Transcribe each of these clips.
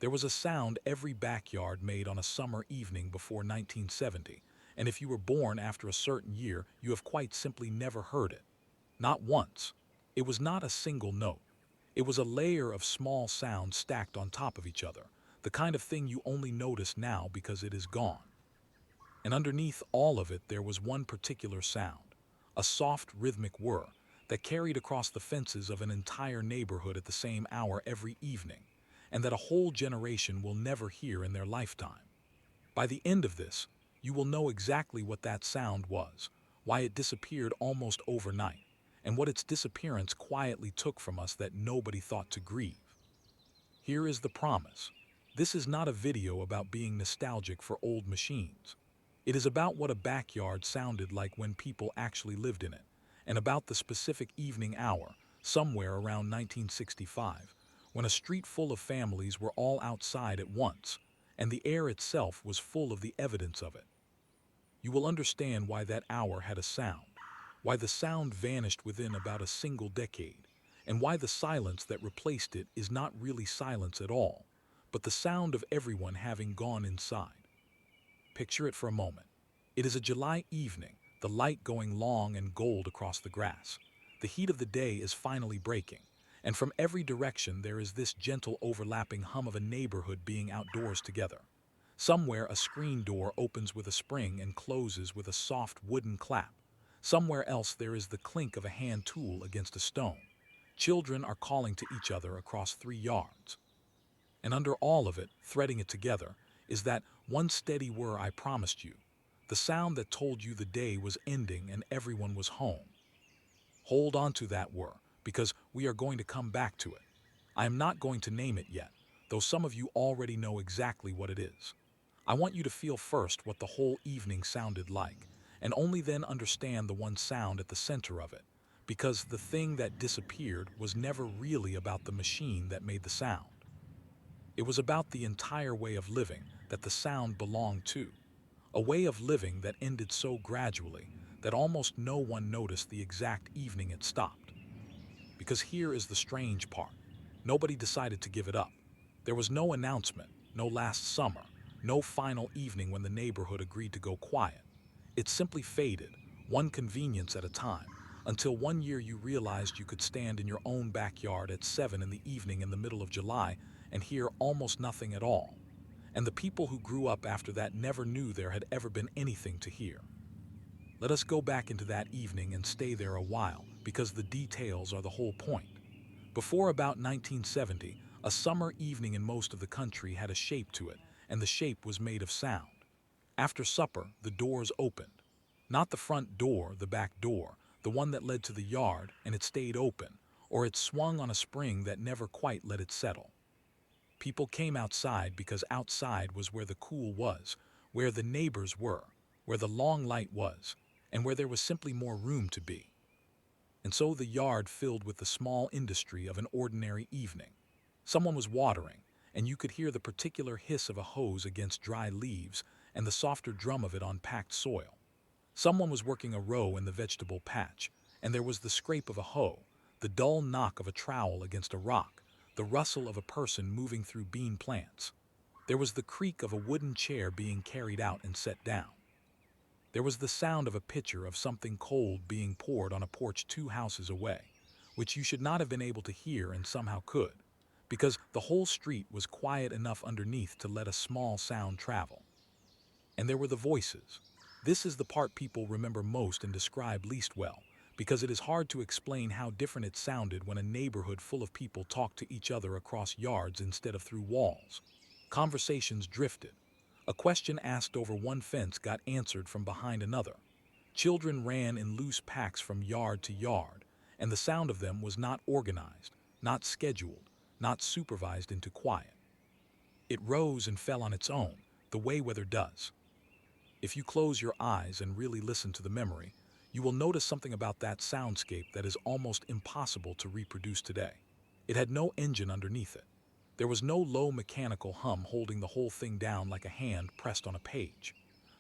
There was a sound every backyard made on a summer evening before 1970, and if you were born after a certain year, you have quite simply never heard it. Not once. It was not a single note. It was a layer of small sounds stacked on top of each other, the kind of thing you only notice now because it is gone. And underneath all of it there was one particular sound, a soft rhythmic whir that carried across the fences of an entire neighborhood at the same hour every evening, and that a whole generation will never hear in their lifetime. By the end of this, you will know exactly what that sound was, why it disappeared almost overnight, and what its disappearance quietly took from us that nobody thought to grieve. Here is the promise. This is not a video about being nostalgic for old machines. It is about what a backyard sounded like when people actually lived in it, and about the specific evening hour, somewhere around 1965, when a street full of families were all outside at once, and the air itself was full of the evidence of it. You will understand why that hour had a sound, why the sound vanished within about a single decade, and why the silence that replaced it is not really silence at all, but the sound of everyone having gone inside. Picture it for a moment. It is a July evening, the light going long and gold across the grass. The heat of the day is finally breaking, and from every direction there is this gentle overlapping hum of a neighborhood being outdoors together. Somewhere a screen door opens with a spring and closes with a soft wooden clap. Somewhere else there is the clink of a hand tool against a stone. Children are calling to each other across 3 yards. And under all of it, threading it together, is that one steady whir I promised you, the sound that told you the day was ending and everyone was home. Hold on to that whir, because we are going to come back to it. I am not going to name it yet, though some of you already know exactly what it is. I want you to feel first what the whole evening sounded like, and only then understand the one sound at the center of it, because the thing that disappeared was never really about the machine that made the sound. It was about the entire way of living that the sound belonged to, a way of living that ended so gradually that almost no one noticed the exact evening it stopped. Because here is the strange part. Nobody decided to give it up. There was no announcement, no last summer, no final evening when the neighborhood agreed to go quiet. It simply faded, one convenience at a time, until one year you realized you could stand in your own backyard at 7 in the evening in the middle of July and hear almost nothing at all. And the people who grew up after that never knew there had ever been anything to hear. Let us go back into that evening and stay there a while, because the details are the whole point. Before about 1970, a summer evening in most of the country had a shape to it, and the shape was made of sound. After supper, the doors opened. Not the front door, the back door, the one that led to the yard, and it stayed open, or it swung on a spring that never quite let it settle. People came outside because outside was where the cool was, where the neighbors were, where the long light was, and where there was simply more room to be. And so the yard filled with the small industry of an ordinary evening. Someone was watering, and you could hear the particular hiss of a hose against dry leaves and the softer drum of it on packed soil. Someone was working a row in the vegetable patch, and there was the scrape of a hoe, the dull knock of a trowel against a rock, the rustle of a person moving through bean plants. There was the creak of a wooden chair being carried out and set down. There was the sound of a pitcher of something cold being poured on a porch 2 houses away, which you should not have been able to hear and somehow could, because the whole street was quiet enough underneath to let a small sound travel. And there were the voices. This is the part people remember most and describe least well, because it is hard to explain how different it sounded when a neighborhood full of people talked to each other across yards instead of through walls. Conversations drifted. A question asked over one fence got answered from behind another. Children ran in loose packs from yard to yard, and the sound of them was not organized, not scheduled, not supervised into quiet. It rose and fell on its own, the way weather does. If you close your eyes and really listen to the memory, you will notice something about that soundscape that is almost impossible to reproduce today. It had no engine underneath it. There was no low mechanical hum holding the whole thing down like a hand pressed on a page.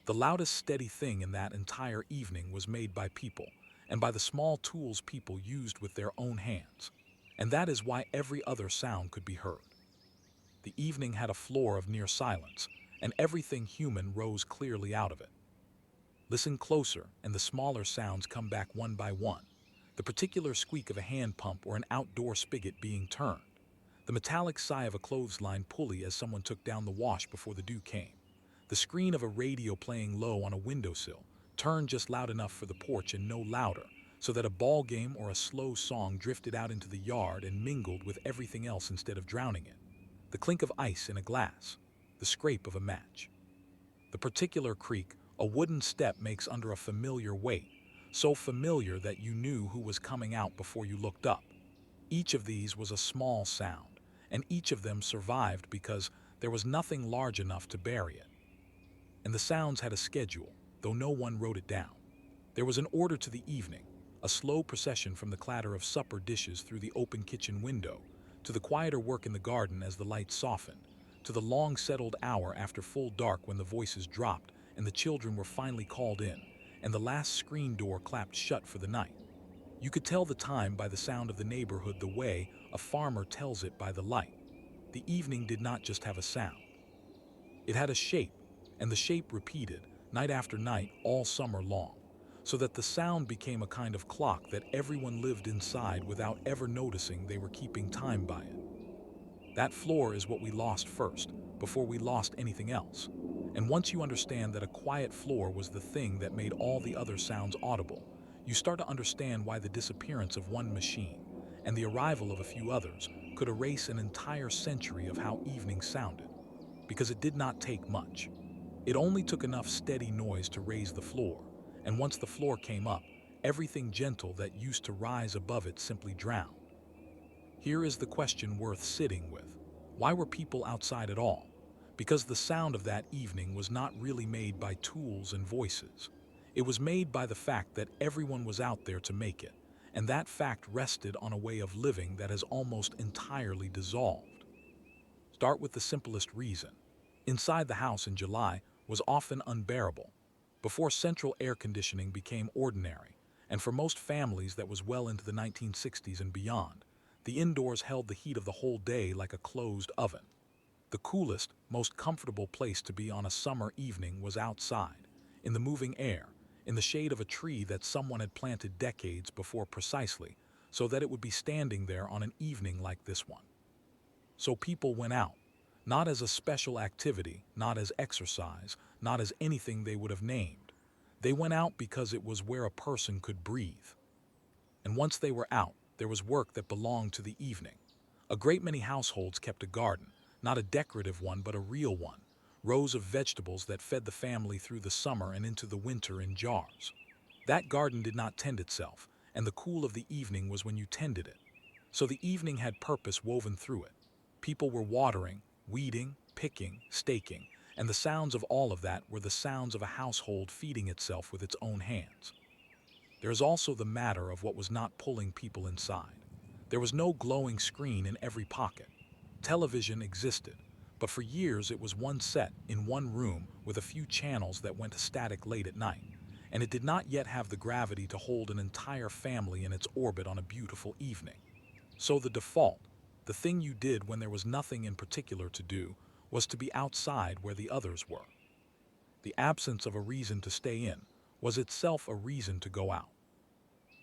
The loudest steady thing in that entire evening was made by people, and by the small tools people used with their own hands. And that is why every other sound could be heard. The evening had a floor of near silence, and everything human rose clearly out of it. Listen closer, and the smaller sounds come back one by one. The particular squeak of a hand pump or an outdoor spigot being turned. The metallic sigh of a clothesline pulley as someone took down the wash before the dew came. The screen of a radio playing low on a windowsill, turned just loud enough for the porch and no louder, so that a ball game or a slow song drifted out into the yard and mingled with everything else instead of drowning it. The clink of ice in a glass, the scrape of a match. The particular creak a wooden step makes under a familiar weight, so familiar that you knew who was coming out before you looked up. Each of these was a small sound, and each of them survived because there was nothing large enough to bury it. And the sounds had a schedule, though no one wrote it down. There was an order to the evening, a slow procession from the clatter of supper dishes through the open kitchen window, to the quieter work in the garden as the lights softened, to the long settled hour after full dark when the voices dropped and the children were finally called in, and the last screen door clapped shut for the night. You could tell the time by the sound of the neighborhood the way a farmer tells it by the light. The evening did not just have a sound. It had a shape, and the shape repeated, night after night, all summer long, so that the sound became a kind of clock that everyone lived inside without ever noticing they were keeping time by it. That floor is what we lost first, before we lost anything else. And once you understand that a quiet floor was the thing that made all the other sounds audible, you start to understand why the disappearance of one machine and the arrival of a few others could erase an entire century of how evening sounded. Because it did not take much. It only took enough steady noise to raise the floor, and once the floor came up, everything gentle that used to rise above it simply drowned. Here is the question worth sitting with. Why were people outside at all? Because the sound of that evening was not really made by tools and voices. It was made by the fact that everyone was out there to make it, and that fact rested on a way of living that has almost entirely dissolved. Start with the simplest reason. Inside the house in July was often unbearable. Before central air conditioning became ordinary, and for most families that was well into the 1960s and beyond, the indoors held the heat of the whole day like a closed oven. The coolest, most comfortable place to be on a summer evening was outside, in the moving air, in the shade of a tree that someone had planted decades before precisely, so that it would be standing there on an evening like this one. So people went out, not as a special activity, not as exercise, not as anything they would have named. They went out because it was where a person could breathe. And once they were out, there was work that belonged to the evening. A great many households kept a garden, not a decorative one but a real one, rows of vegetables that fed the family through the summer and into the winter in jars. That garden did not tend itself, and the cool of the evening was when you tended it. So the evening had purpose woven through it. People were watering, weeding, picking, staking, and the sounds of all of that were the sounds of a household feeding itself with its own hands. There is also the matter of what was not pulling people inside. There was no glowing screen in every pocket. Television existed, but for years it was one set in one room with a few channels that went static late at night, and it did not yet have the gravity to hold an entire family in its orbit on a beautiful evening. So the default, the thing you did when there was nothing in particular to do, was to be outside where the others were. The absence of a reason to stay in was itself a reason to go out.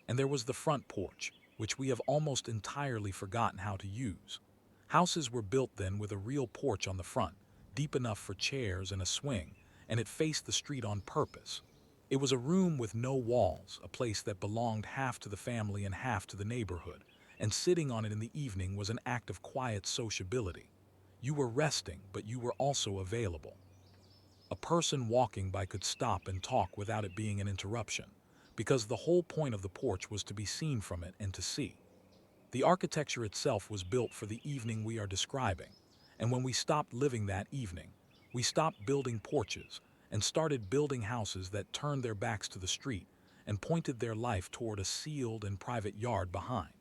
And there was the front porch, which we have almost entirely forgotten how to use. Houses were built then with a real porch on the front, deep enough for chairs and a swing, and it faced the street on purpose. It was a room with no walls, a place that belonged half to the family and half to the neighborhood, and sitting on it in the evening was an act of quiet sociability. You were resting, but you were also available. A person walking by could stop and talk without it being an interruption, because the whole point of the porch was to be seen from it and to see. The architecture itself was built for the evening we are describing, and when we stopped living that evening, we stopped building porches and started building houses that turned their backs to the street and pointed their life toward a sealed and private yard behind.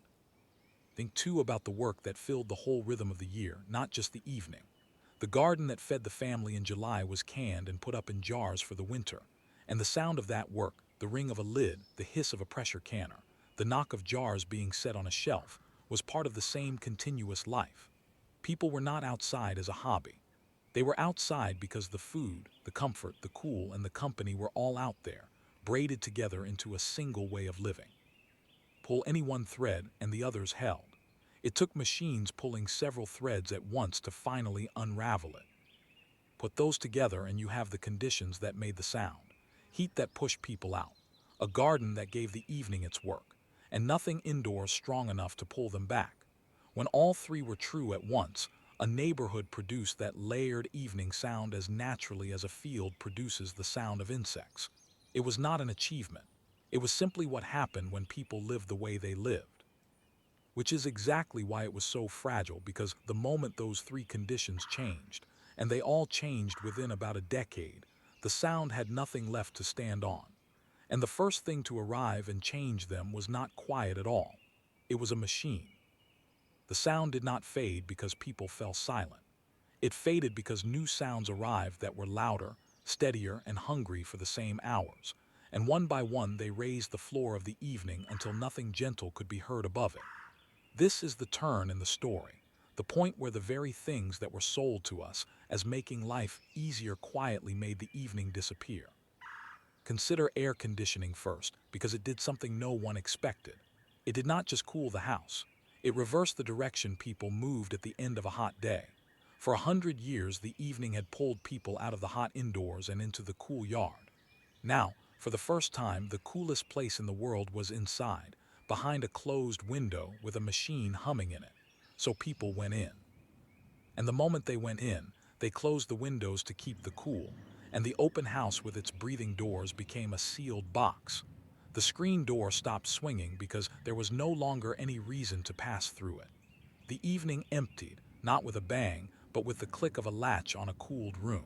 Think too about the work that filled the whole rhythm of the year, not just the evening. The garden that fed the family in July was canned and put up in jars for the winter, and the sound of that work, the ring of a lid, the hiss of a pressure canner, the knock of jars being set on a shelf, was part of the same continuous life. People were not outside as a hobby. They were outside because the food, the comfort, the cool, and the company were all out there, braided together into a single way of living. Pull any one thread and the others held. It took machines pulling several threads at once to finally unravel it. Put those together and you have the conditions that made the sound. Heat that pushed people out. A garden that gave the evening its work. And nothing indoors strong enough to pull them back. When all three were true at once, a neighborhood produced that layered evening sound as naturally as a field produces the sound of insects. It was not an achievement. It was simply what happened when people lived the way they lived. Which is exactly why it was so fragile, because the moment those three conditions changed, and they all changed within about a decade, the sound had nothing left to stand on. And the first thing to arrive and change them was not quiet at all. It was a machine. The sound did not fade because people fell silent. It faded because new sounds arrived that were louder, steadier, and hungry for the same hours. And one by one they raised the floor of the evening until nothing gentle could be heard above it. This is the turn in the story, the point where the very things that were sold to us as making life easier quietly made the evening disappear. Consider air conditioning first, because it did something no one expected. It did not just cool the house. It reversed the direction people moved at the end of a hot day. For 100 years, the evening had pulled people out of the hot indoors and into the cool yard. Now, for the first time, the coolest place in the world was inside, behind a closed window with a machine humming in it. So people went in. And the moment they went in, they closed the windows to keep the cool, and the open house with its breathing doors became a sealed box. The screen door stopped swinging because there was no longer any reason to pass through it. The evening emptied, not with a bang, but with the click of a latch on a cooled room.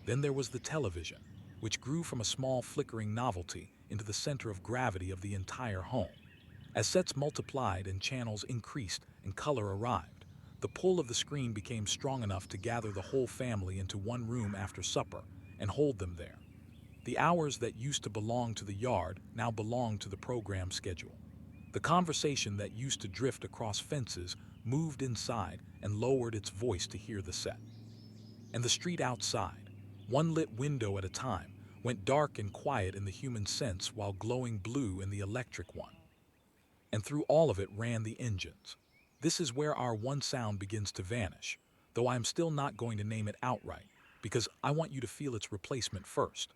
Then there was the television, which grew from a small flickering novelty into the center of gravity of the entire home. As sets multiplied and channels increased and color arrived, the pull of the screen became strong enough to gather the whole family into one room after supper and hold them there. The hours that used to belong to the yard now belonged to the program schedule. The conversation that used to drift across fences moved inside and lowered its voice to hear the set. And the street outside, one lit window at a time, went dark and quiet in the human sense while glowing blue in the electric one. And through all of it ran the engines. This is where our one sound begins to vanish, though I am still not going to name it outright, because I want you to feel its replacement first.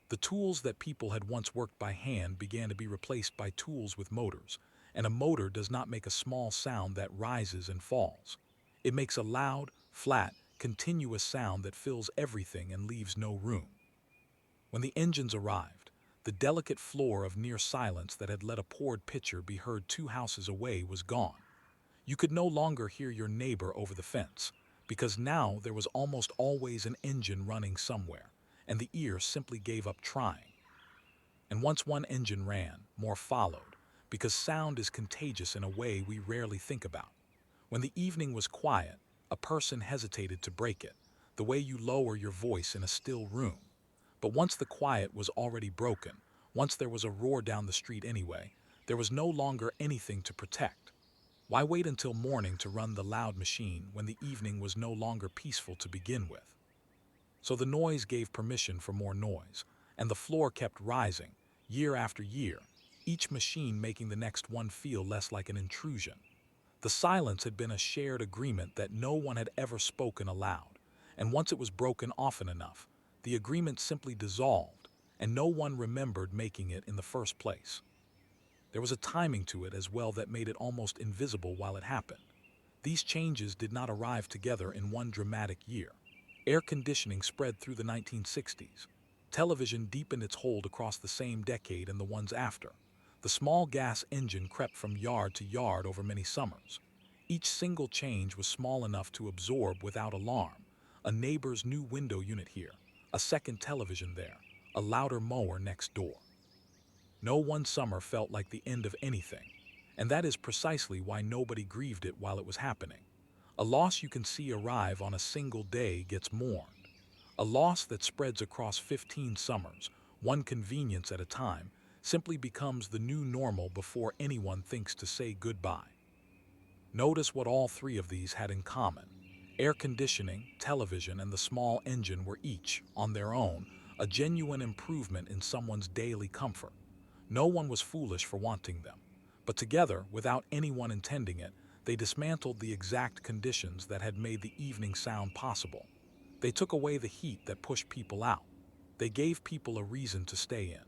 The tools that people had once worked by hand began to be replaced by tools with motors, and a motor does not make a small sound that rises and falls. It makes a loud, flat, continuous sound that fills everything and leaves no room. When the engines arrived, the delicate floor of near silence that had let a poured pitcher be heard 2 houses away was gone. You could no longer hear your neighbor over the fence, because now there was almost always an engine running somewhere, and the ear simply gave up trying. And once one engine ran, more followed, because sound is contagious in a way we rarely think about. When the evening was quiet, a person hesitated to break it, the way you lower your voice in a still room. But once the quiet was already broken, once there was a roar down the street anyway, there was no longer anything to protect. Why wait until morning to run the loud machine when the evening was no longer peaceful to begin with? So the noise gave permission for more noise, and the floor kept rising, year after year, each machine making the next one feel less like an intrusion. The silence had been a shared agreement that no one had ever spoken aloud, and once it was broken often enough, the agreement simply dissolved, and no one remembered making it in the first place. There was a timing to it as well that made it almost invisible while it happened. These changes did not arrive together in one dramatic year. Air conditioning spread through the 1960s. Television deepened its hold across the same decade and the ones after. The small gas engine crept from yard to yard over many summers. Each single change was small enough to absorb without alarm. A neighbor's new window unit here, a second television there, a louder mower next door. No one summer felt like the end of anything, and that is precisely why nobody grieved it while it was happening. A loss you can see arrive on a single day gets mourned. A loss that spreads across 15 summers, one convenience at a time, simply becomes the new normal before anyone thinks to say goodbye. Notice what all three of these had in common. Air conditioning, television, and the small engine were each, on their own, a genuine improvement in someone's daily comfort. No one was foolish for wanting them. But together, without anyone intending it, they dismantled the exact conditions that had made the evening sound possible. They took away the heat that pushed people out. They gave people a reason to stay in.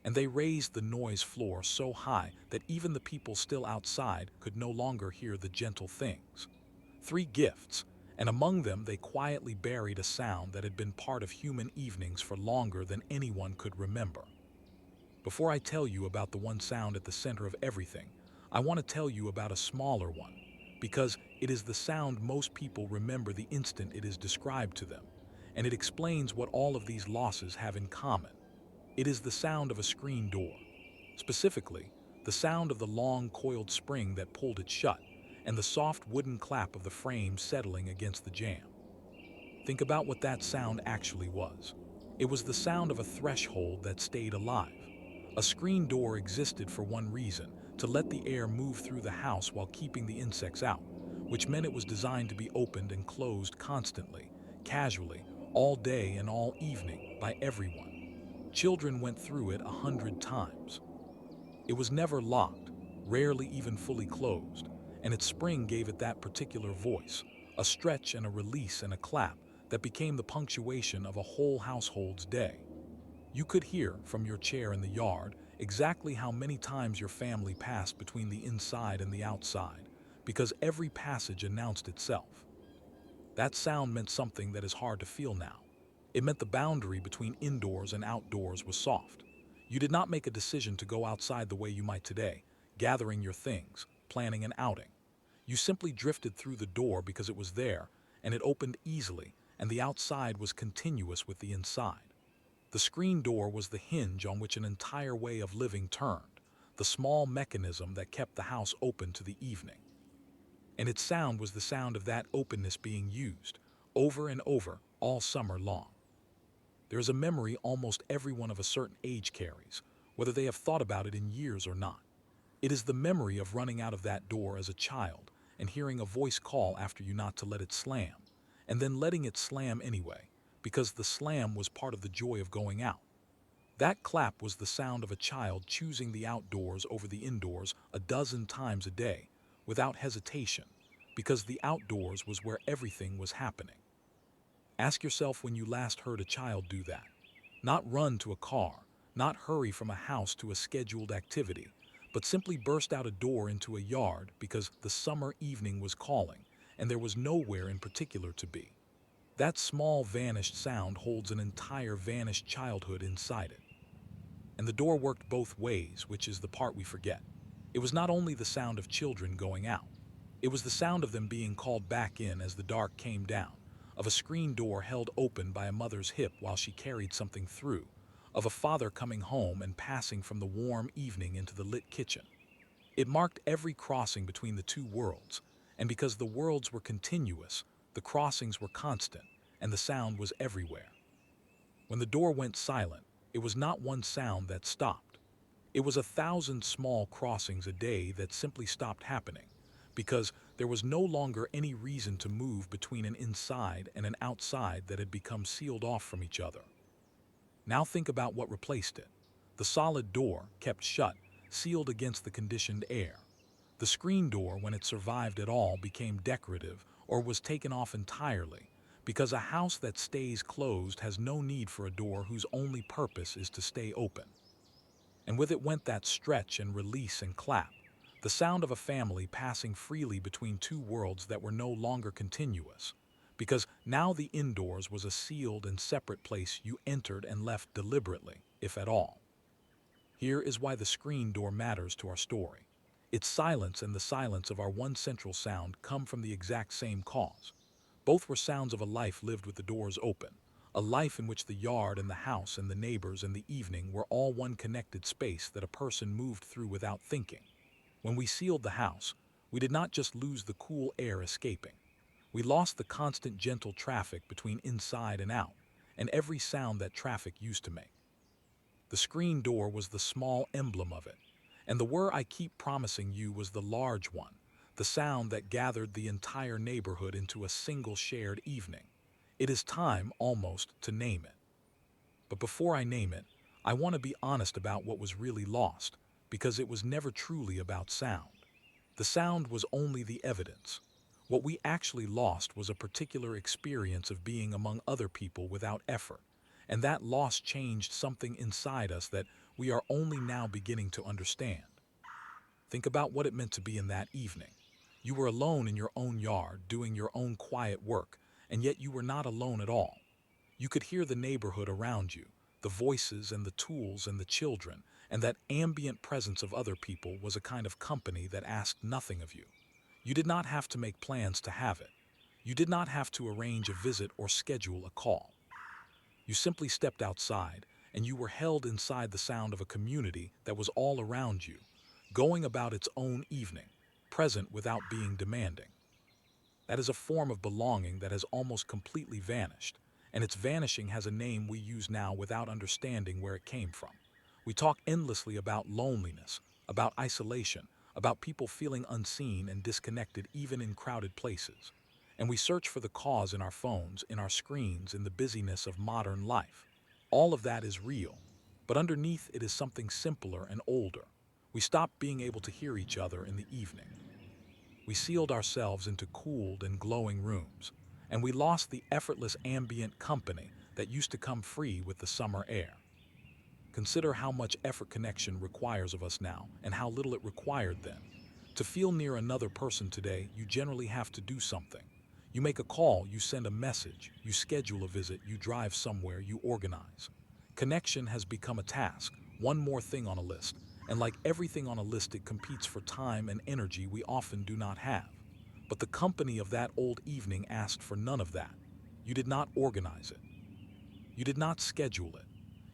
And they raised the noise floor so high that even the people still outside could no longer hear the gentle things. Three gifts, and among them they quietly buried a sound that had been part of human evenings for longer than anyone could remember. Before I tell you about the one sound at the center of everything, I want to tell you about a smaller one, because it is the sound most people remember the instant it is described to them, and it explains what all of these losses have in common. It is the sound of a screen door. Specifically, the sound of the long coiled spring that pulled it shut, and the soft wooden clap of the frame settling against the jamb. Think about what that sound actually was. It was the sound of a threshold that stayed alive. A screen door existed for one reason, to let the air move through the house while keeping the insects out, which meant it was designed to be opened and closed constantly, casually, all day and all evening, by everyone. Children went through it 100 times. It was never locked, rarely even fully closed, and its spring gave it that particular voice, a stretch and a release and a clap that became the punctuation of a whole household's day. You could hear, from your chair in the yard, exactly how many times your family passed between the inside and the outside, because every passage announced itself. That sound meant something that is hard to feel now. It meant the boundary between indoors and outdoors was soft. You did not make a decision to go outside the way you might today, gathering your things, planning an outing. You simply drifted through the door because it was there, and it opened easily, and the outside was continuous with the inside. The screen door was the hinge on which an entire way of living turned, the small mechanism that kept the house open to the evening. And its sound was the sound of that openness being used, over and over, all summer long. There is a memory almost everyone of a certain age carries, whether they have thought about it in years or not. It is the memory of running out of that door as a child and hearing a voice call after you not to let it slam, and then letting it slam anyway, because the slam was part of the joy of going out. That clap was the sound of a child choosing the outdoors over the indoors a dozen times a day, without hesitation, because the outdoors was where everything was happening. Ask yourself when you last heard a child do that. Not run to a car, not hurry from a house to a scheduled activity, but simply burst out a door into a yard because the summer evening was calling and there was nowhere in particular to be. That small vanished sound holds an entire vanished childhood inside it. And the door worked both ways, which is the part we forget. It was not only the sound of children going out. It was the sound of them being called back in as the dark came down, of a screen door held open by a mother's hip while she carried something through, of a father coming home and passing from the warm evening into the lit kitchen. It marked every crossing between the two worlds, and because the worlds were continuous, the crossings were constant, and the sound was everywhere. When the door went silent, it was not one sound that stopped. It was 1,000 small crossings a day that simply stopped happening, because there was no longer any reason to move between an inside and an outside that had become sealed off from each other. Now think about what replaced it. The solid door, kept shut, sealed against the conditioned air. The screen door, when it survived at all, became decorative or was taken off entirely, because a house that stays closed has no need for a door whose only purpose is to stay open. And with it went that stretch and release and clap, the sound of a family passing freely between two worlds that were no longer continuous, because now the indoors was a sealed and separate place you entered and left deliberately, if at all. Here is why the screen door matters to our story. Its silence and the silence of our one central sound come from the exact same cause. Both were sounds of a life lived with the doors open, a life in which the yard and the house and the neighbors and the evening were all one connected space that a person moved through without thinking. When we sealed the house, we did not just lose the cool air escaping. We lost the constant gentle traffic between inside and out, and every sound that traffic used to make. The screen door was the small emblem of it, and the word I keep promising you was the large one, the sound that gathered the entire neighborhood into a single shared evening. It is time, almost, to name it. But before I name it, I want to be honest about what was really lost, because it was never truly about sound. The sound was only the evidence. What we actually lost was a particular experience of being among other people without effort, and that loss changed something inside us that we are only now beginning to understand. Think about what it meant to be in that evening. You were alone in your own yard, doing your own quiet work, and yet you were not alone at all. You could hear the neighborhood around you, the voices and the tools and the children, and that ambient presence of other people was a kind of company that asked nothing of you. You did not have to make plans to have it. You did not have to arrange a visit or schedule a call. You simply stepped outside, and you were held inside the sound of a community that was all around you, going about its own evening, present without being demanding. That is a form of belonging that has almost completely vanished, and its vanishing has a name we use now without understanding where it came from. We talk endlessly about loneliness, about isolation, about people feeling unseen and disconnected even in crowded places. And we search for the cause in our phones, in our screens, in the busyness of modern life. All of that is real, but underneath it is something simpler and older. We stopped being able to hear each other in the evening. We sealed ourselves into cooled and glowing rooms, and we lost the effortless ambient company that used to come free with the summer air. Consider how much effort connection requires of us now and how little it required then. To feel near another person today, you generally have to do something. You make a call, you send a message, you schedule a visit, you drive somewhere, you organize. Connection has become a task, one more thing on a list, and like everything on a list, it competes for time and energy we often do not have. But the company of that old evening asked for none of that. You did not organize it. You did not schedule it.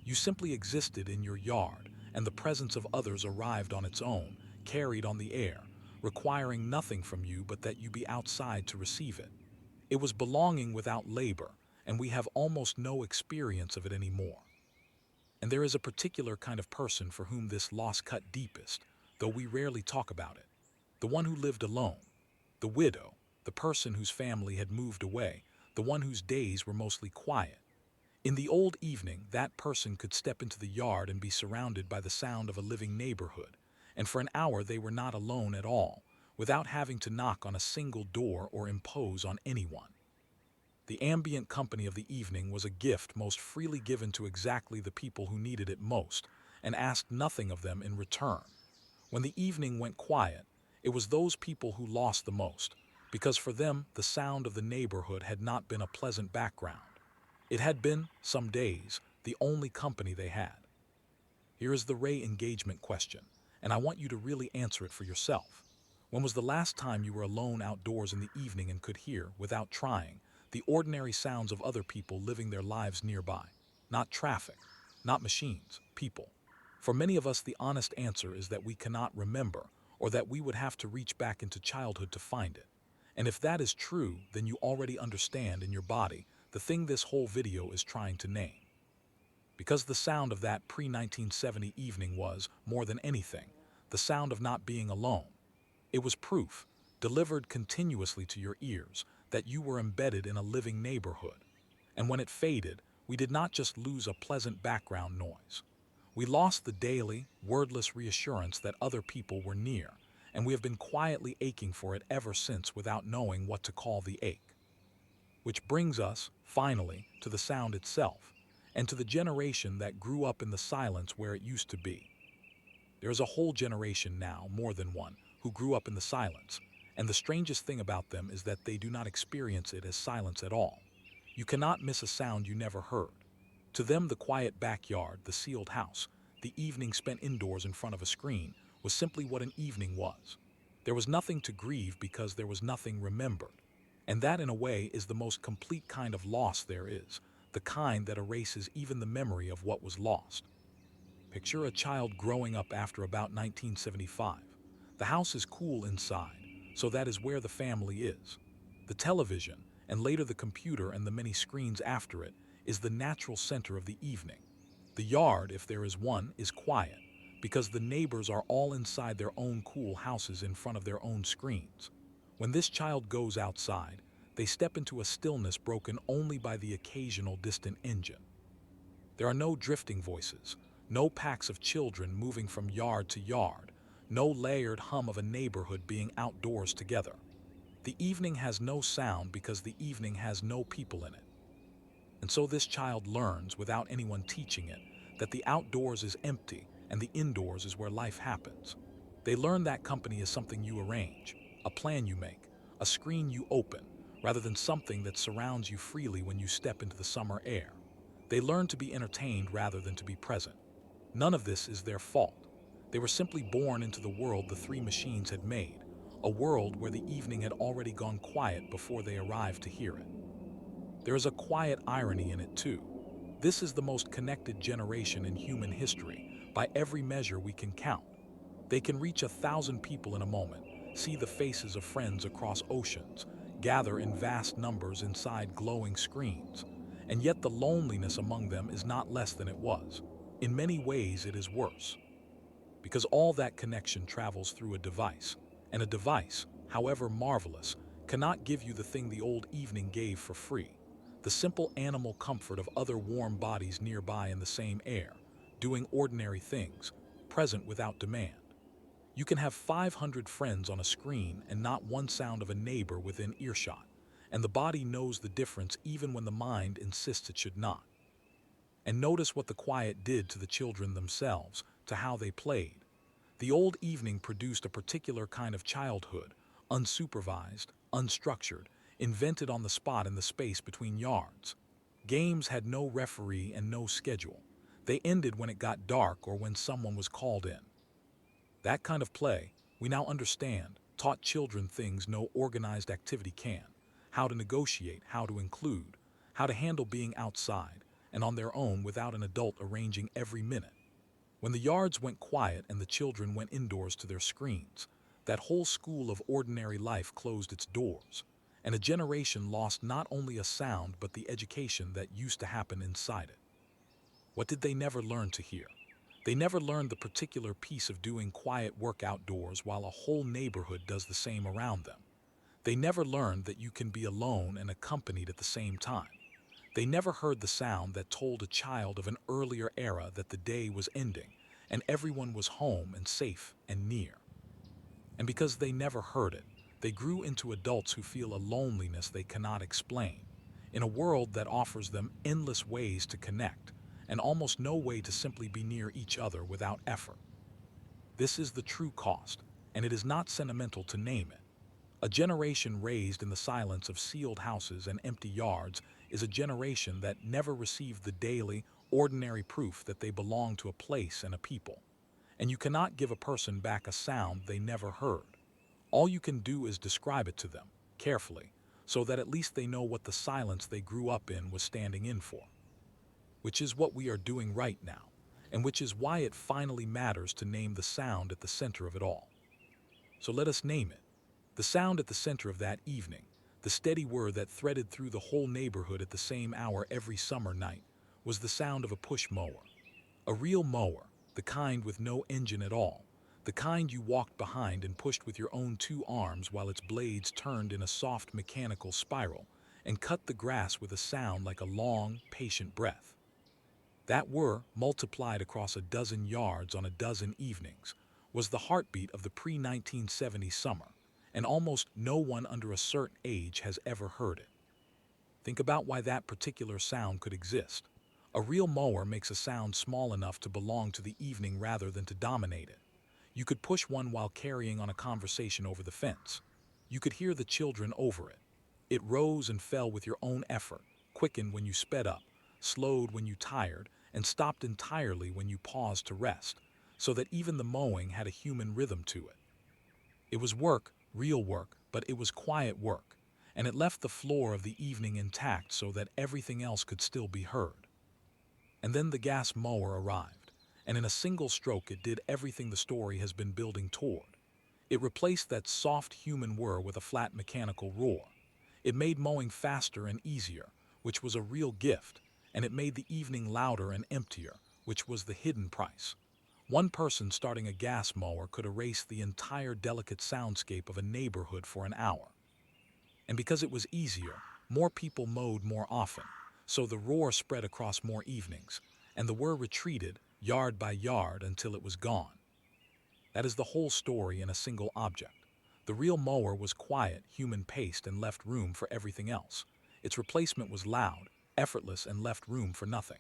You simply existed in your yard, and the presence of others arrived on its own, carried on the air, requiring nothing from you but that you be outside to receive it. It was belonging without labor, and we have almost no experience of it anymore. And there is a particular kind of person for whom this loss cut deepest, though we rarely talk about it. The one who lived alone, the widow, the person whose family had moved away, the one whose days were mostly quiet. In the old evening, that person could step into the yard and be surrounded by the sound of a living neighborhood, and for an hour they were not alone at all, without having to knock on a single door or impose on anyone. The ambient company of the evening was a gift most freely given to exactly the people who needed it most, and asked nothing of them in return. When the evening went quiet, it was those people who lost the most, because for them the sound of the neighborhood had not been a pleasant background. It had been, some days, the only company they had. Here is the Ray engagement question, and I want you to really answer it for yourself. When was the last time you were alone outdoors in the evening and could hear, without trying, the ordinary sounds of other people living their lives nearby? Not traffic, not machines, people. For many of us, the honest answer is that we cannot remember, or that we would have to reach back into childhood to find it. And if that is true, then you already understand in your body the thing this whole video is trying to name. Because the sound of that pre-1970 evening was, more than anything, the sound of not being alone. It was proof, delivered continuously to your ears, that you were embedded in a living neighborhood. And when it faded, we did not just lose a pleasant background noise. We lost the daily, wordless reassurance that other people were near, and we have been quietly aching for it ever since without knowing what to call the ache. Which brings us, finally, to the sound itself, and to the generation that grew up in the silence where it used to be. There is a whole generation now, more than one, who grew up in the silence, and the strangest thing about them is that they do not experience it as silence at all. You cannot miss a sound you never heard. To them, the quiet backyard, the sealed house, the evening spent indoors in front of a screen, was simply what an evening was. There was nothing to grieve because there was nothing remembered. And that, in a way, is the most complete kind of loss there is, the kind that erases even the memory of what was lost. Picture a child growing up after about 1975. The house is cool inside, so that is where the family is. The television, and later the computer and the many screens after it, is the natural center of the evening. The yard, if there is one, is quiet. because the neighbors are all inside their own cool houses in front of their own screens. When this child goes outside, they step into a stillness broken only by the occasional distant engine. There are no drifting voices, no packs of children moving from yard to yard, no layered hum of a neighborhood being outdoors together. The evening has no sound because the evening has no people in it. And so this child learns, without anyone teaching it, that the outdoors is empty and the indoors is where life happens. They learn that company is something you arrange, a plan you make, a screen you open, rather than something that surrounds you freely when you step into the summer air. They learn to be entertained rather than to be present. None of this is their fault. They were simply born into the world the three machines had made, a world where the evening had already gone quiet before they arrived to hear it. There is a quiet irony in it too. This is the most connected generation in human history, by every measure we can count. They can reach 1,000 people in a moment, see the faces of friends across oceans, gather in vast numbers inside glowing screens, and yet the loneliness among them is not less than it was. In many ways it is worse, because all that connection travels through a device, and a device, however marvelous, cannot give you the thing the old evening gave for free: the simple animal comfort of other warm bodies nearby in the same air, doing ordinary things, present without demand. You can have 500 friends on a screen and not one sound of a neighbor within earshot, and the body knows the difference even when the mind insists it should not. And notice what the quiet did to the children themselves, to how they played. The old evening produced a particular kind of childhood, unsupervised, unstructured, invented on the spot in the space between yards. Games had no referee and no schedule. They ended when it got dark or when someone was called in. That kind of play, we now understand, taught children things no organized activity can: how to negotiate, how to include, how to handle being outside and on their own without an adult arranging every minute. When the yards went quiet and the children went indoors to their screens, that whole school of ordinary life closed its doors, and a generation lost not only a sound but the education that used to happen inside it. What did they never learn to hear? They never learned the particular piece of doing quiet work outdoors while a whole neighborhood does the same around them. They never learned that you can be alone and accompanied at the same time. They never heard the sound that told a child of an earlier era that the day was ending and everyone was home and safe and near. And because they never heard it, they grew into adults who feel a loneliness they cannot explain, in a world that offers them endless ways to connect and almost no way to simply be near each other without effort. This is the true cost, and it is not sentimental to name it. A generation raised in the silence of sealed houses and empty yards is a generation that never received the daily, ordinary proof that they belong to a place and a people. And you cannot give a person back a sound they never heard. All you can do is describe it to them, carefully, so that at least they know what the silence they grew up in was standing in for. Which is what we are doing right now, and which is why it finally matters to name the sound at the center of it all. So let us name it. The sound at the center of that evening, the steady whir that threaded through the whole neighborhood at the same hour every summer night, was the sound of a push mower. A real mower, the kind with no engine at all, the kind you walked behind and pushed with your own two arms while its blades turned in a soft mechanical spiral and cut the grass with a sound like a long, patient breath. That whir, multiplied across a dozen yards on a dozen evenings, was the heartbeat of the pre-1970 summer, and almost no one under a certain age has ever heard it. Think about why that particular sound could exist. A real mower makes a sound small enough to belong to the evening rather than to dominate it. You could push one while carrying on a conversation over the fence. You could hear the children over it. It rose and fell with your own effort, quickened when you sped up, slowed when you tired, and stopped entirely when you paused to rest, so that even the mowing had a human rhythm to it. It was work, real work, but it was quiet work, and it left the floor of the evening intact so that everything else could still be heard. And then the gas mower arrived, and in a single stroke it did everything the story has been building toward. It replaced that soft human whir with a flat mechanical roar. It made mowing faster and easier, which was a real gift, and it made the evening louder and emptier, which was the hidden price. One person starting a gas mower could erase the entire delicate soundscape of a neighborhood for an hour. And because it was easier, more people mowed more often, so the roar spread across more evenings, and the whir retreated, yard by yard, until it was gone. That is the whole story in a single object. The real mower was quiet, human-paced, and left room for everything else. Its replacement was loud, effortless, and left room for nothing.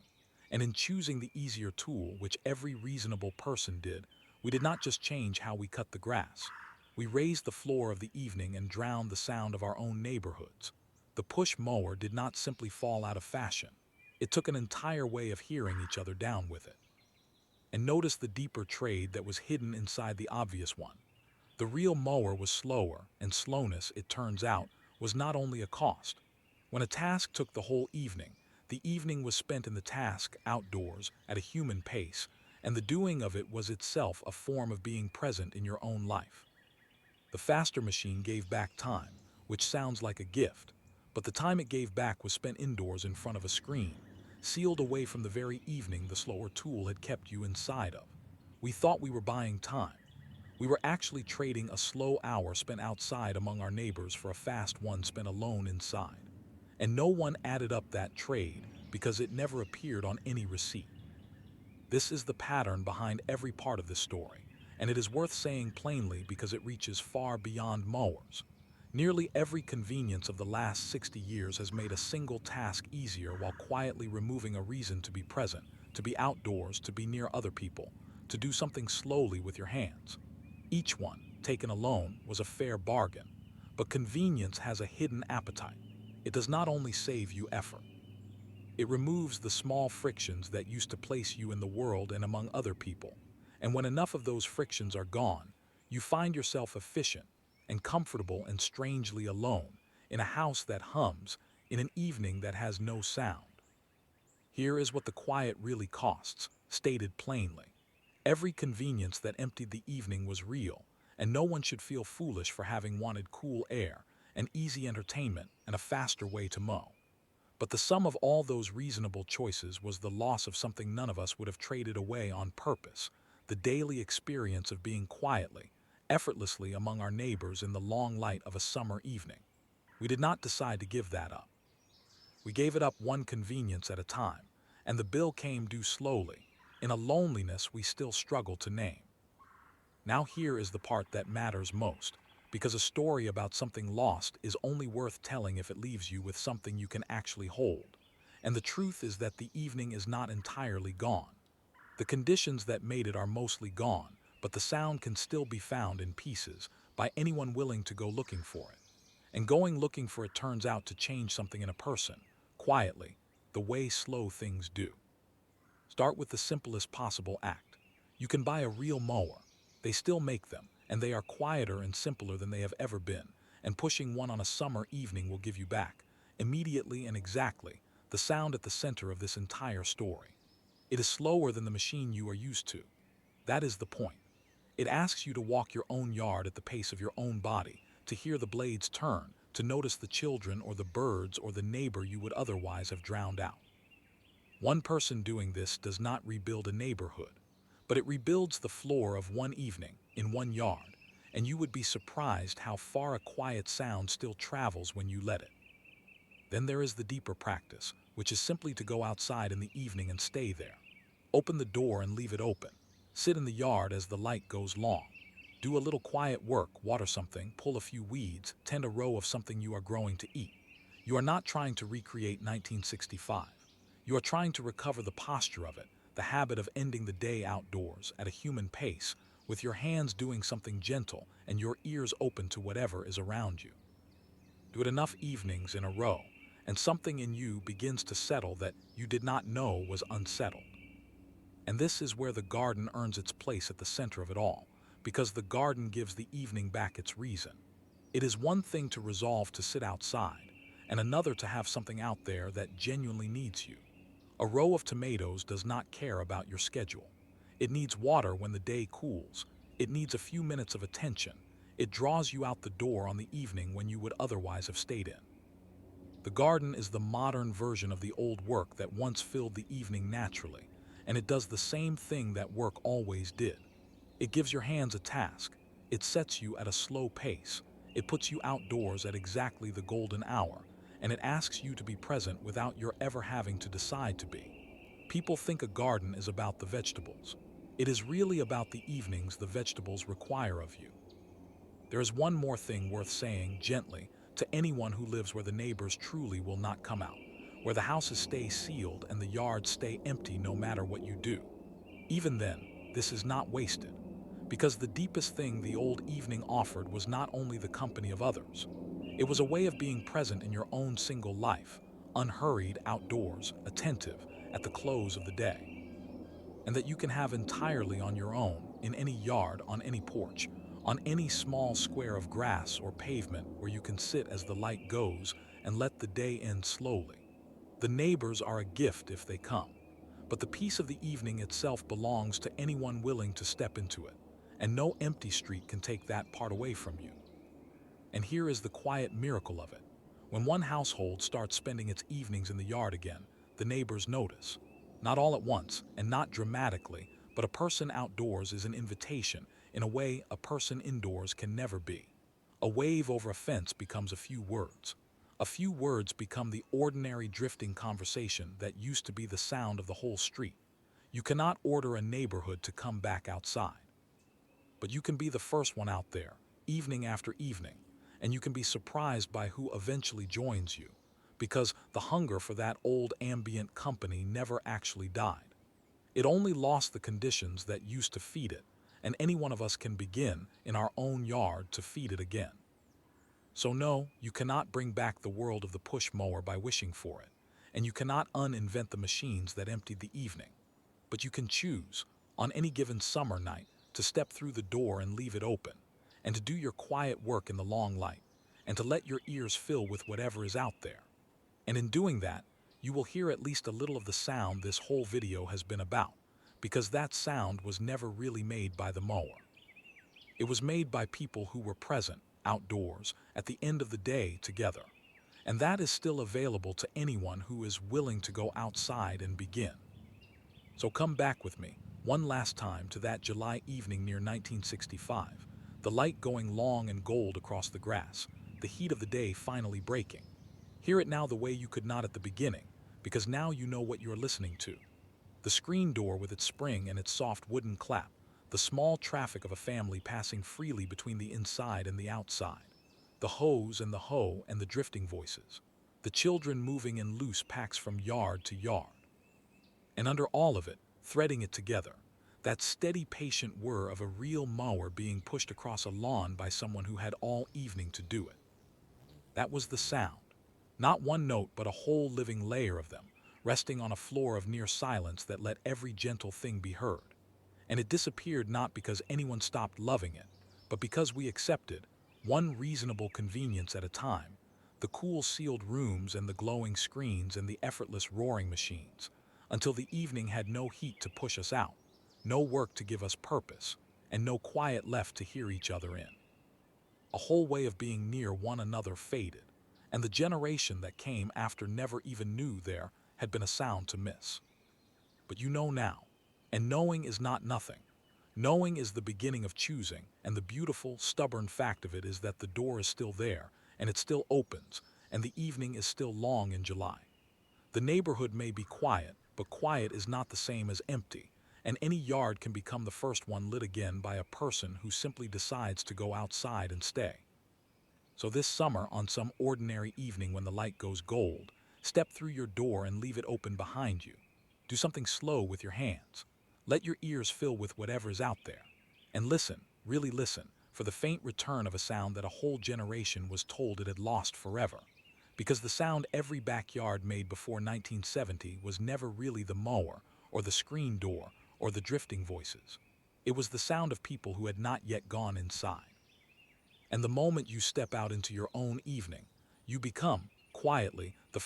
And in choosing the easier tool, which every reasonable person did, we did not just change how we cut the grass. We raised the floor of the evening and drowned the sound of our own neighborhoods. The push mower did not simply fall out of fashion. It took an entire way of hearing each other down with it. And notice the deeper trade that was hidden inside the obvious one. The real mower was slower, and slowness, it turns out, was not only a cost. When a task took the whole evening, the evening was spent in the task outdoors at a human pace, and the doing of it was itself a form of being present in your own life. The faster machine gave back time, which sounds like a gift, but the time it gave back was spent indoors in front of a screen, sealed away from the very evening the slower tool had kept you inside of. We thought we were buying time. We were actually trading a slow hour spent outside among our neighbors for a fast one spent alone inside. And no one added up that trade because it never appeared on any receipt. This is the pattern behind every part of this story, and it is worth saying plainly because it reaches far beyond mowers. Nearly every convenience of the last 60 years has made a single task easier while quietly removing a reason to be present, to be outdoors, to be near other people, to do something slowly with your hands. Each one, taken alone, was a fair bargain, but convenience has a hidden appetite. It does not only save you effort. It removes the small frictions that used to place you in the world and among other people. And when enough of those frictions are gone, you find yourself efficient and comfortable and strangely alone, in a house that hums, in an evening that has no sound. Here is what the quiet really costs, stated plainly. Every convenience that emptied the evening was real, and no one should feel foolish for having wanted cool air, and easy entertainment, and a faster way to mow. But the sum of all those reasonable choices was the loss of something none of us would have traded away on purpose, the daily experience of being quietly, effortlessly among our neighbors in the long light of a summer evening. We did not decide to give that up. We gave it up one convenience at a time, and the bill came due slowly, in a loneliness we still struggle to name. Now here is the part that matters most, because a story about something lost is only worth telling if it leaves you with something you can actually hold. And the truth is that the evening is not entirely gone. The conditions that made it are mostly gone, but the sound can still be found in pieces by anyone willing to go looking for it. And going looking for it turns out to change something in a person, quietly, the way slow things do. Start with the simplest possible act. You can buy a real mower. They still make them, and they are quieter and simpler than they have ever been, and pushing one on a summer evening will give you back, immediately and exactly, the sound at the center of this entire story. It is slower than the machine you are used to. That is the point. It asks you to walk your own yard at the pace of your own body, to hear the blades turn, to notice the children or the birds or the neighbor you would otherwise have drowned out. One person doing this does not rebuild a neighborhood, but it rebuilds the floor of one evening in one yard, and you would be surprised how far a quiet sound still travels when you let it. Then there is the deeper practice, which is simply to go outside in the evening and stay there. Open the door and leave it open. Sit in the yard as the light goes long. Do a little quiet work, water something, pull a few weeds, tend a row of something you are growing to eat. You are not trying to recreate 1965. You are trying to recover the posture of it, the habit of ending the day outdoors at a human pace, with your hands doing something gentle and your ears open to whatever is around you. Do it enough evenings in a row, and something in you begins to settle that you did not know was unsettled. And this is where the garden earns its place at the center of it all, because the garden gives the evening back its reason. It is one thing to resolve to sit outside, and another to have something out there that genuinely needs you. A row of tomatoes does not care about your schedule. It needs water when the day cools. It needs a few minutes of attention. It draws you out the door on the evening when you would otherwise have stayed in. The garden is the modern version of the old work that once filled the evening naturally, and it does the same thing that work always did. It gives your hands a task. It sets you at a slow pace. It puts you outdoors at exactly the golden hour, and it asks you to be present without your ever having to decide to be. People think a garden is about the vegetables. It is really about the evenings the vegetables require of you. There is one more thing worth saying gently to anyone who lives where the neighbors truly will not come out, where the houses stay sealed and the yards stay empty no matter what you do. Even then, this is not wasted, because the deepest thing the old evening offered was not only the company of others. It was a way of being present in your own single life, unhurried outdoors, attentive at the close of the day, and that you can have entirely on your own, in any yard, on any porch, on any small square of grass or pavement where you can sit as the light goes and let the day end slowly. The neighbors are a gift if they come, but the peace of the evening itself belongs to anyone willing to step into it, and no empty street can take that part away from you. And here is the quiet miracle of it. When one household starts spending its evenings in the yard again, the neighbors notice. Not all at once, and not dramatically, but a person outdoors is an invitation in a way a person indoors can never be. A wave over a fence becomes a few words. A few words become the ordinary drifting conversation that used to be the sound of the whole street. You cannot order a neighborhood to come back outside, but you can be the first one out there, evening after evening, and you can be surprised by who eventually joins you, because the hunger for that old ambient company never actually died. It only lost the conditions that used to feed it, and any one of us can begin, in our own yard, to feed it again. So no, you cannot bring back the world of the push mower by wishing for it, and you cannot uninvent the machines that emptied the evening. But you can choose, on any given summer night, to step through the door and leave it open, and to do your quiet work in the long light, and to let your ears fill with whatever is out there. And in doing that, you will hear at least a little of the sound this whole video has been about, because that sound was never really made by the mower. It was made by people who were present, outdoors, at the end of the day together. And that is still available to anyone who is willing to go outside and begin. So come back with me, one last time, to that July evening near 1965, the light going long and gold across the grass, the heat of the day finally breaking. Hear it now the way you could not at the beginning, because now you know what you're listening to. The screen door with its spring and its soft wooden clap, the small traffic of a family passing freely between the inside and the outside, the hose and the hoe and the drifting voices, the children moving in loose packs from yard to yard. And under all of it, threading it together, that steady, patient whir of a real mower being pushed across a lawn by someone who had all evening to do it. That was the sound. Not one note, but a whole living layer of them, resting on a floor of near silence that let every gentle thing be heard. And it disappeared not because anyone stopped loving it, but because we accepted, one reasonable convenience at a time, the cool sealed rooms and the glowing screens and the effortless roaring machines, until the evening had no heat to push us out, no work to give us purpose, and no quiet left to hear each other in. A whole way of being near one another faded, and the generation that came after never even knew there had been a sound to miss. But you know now, and knowing is not nothing. Knowing is the beginning of choosing, and the beautiful, stubborn fact of it is that the door is still there, and it still opens, and the evening is still long in July. The neighborhood may be quiet, but quiet is not the same as empty, and any yard can become the first one lit again by a person who simply decides to go outside and stay. So this summer, on some ordinary evening when the light goes gold, step through your door and leave it open behind you. Do something slow with your hands. Let your ears fill with whatever is out there. And listen, really listen, for the faint return of a sound that a whole generation was told it had lost forever. Because the sound every backyard made before 1970 was never really the mower, or the screen door, or the drifting voices. It was the sound of people who had not yet gone inside. And the moment you step out into your own evening, you become, quietly, the